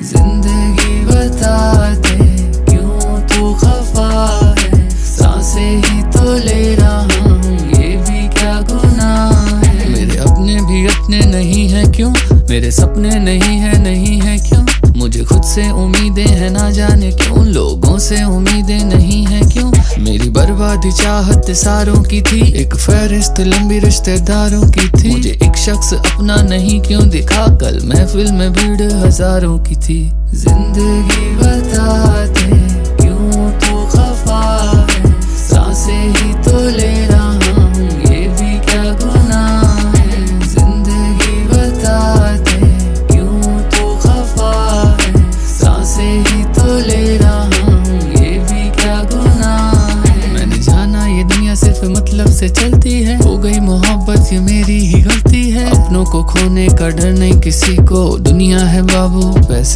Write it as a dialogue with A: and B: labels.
A: जिंदगी बता दे क्यों तू खफा है, सांसें ही तो ले रहा हूँ, ये भी क्या गुनाह है। मेरे अपने भी अपने नहीं है क्यों, मेरे सपने नहीं है क्यों, मुझे खुद से उम्मीदें हैं ना जाने क्यों, लोगों से उम्मीदें नहीं है क्यों। मेरी बर्बादी चाहत सारों की थी, एक फहरिस्त लंबी रिश्तेदारों की थी, मुझे एक शख्स अपना नहीं क्यों दिखा, कल महफिल में भीड़ हजारों की थी। जिंदगी बता दे क्यों तू खफा है, सांसें ही तो ले रहा हूँ, ये भी क्या गुनाह है। जिंदगी बता दे क्यों तू खफा है, सांसें ही तो ले रहा हूँ, ये भी क्या गुनाह है। मैंने जाना ये दुनिया सिर्फ मतलब से चलती है, हो गई मोहब्बत ये मेरी ही गलती है, अपनों को खोने का डर नहीं किसी को, दुनिया है बाबू पैसे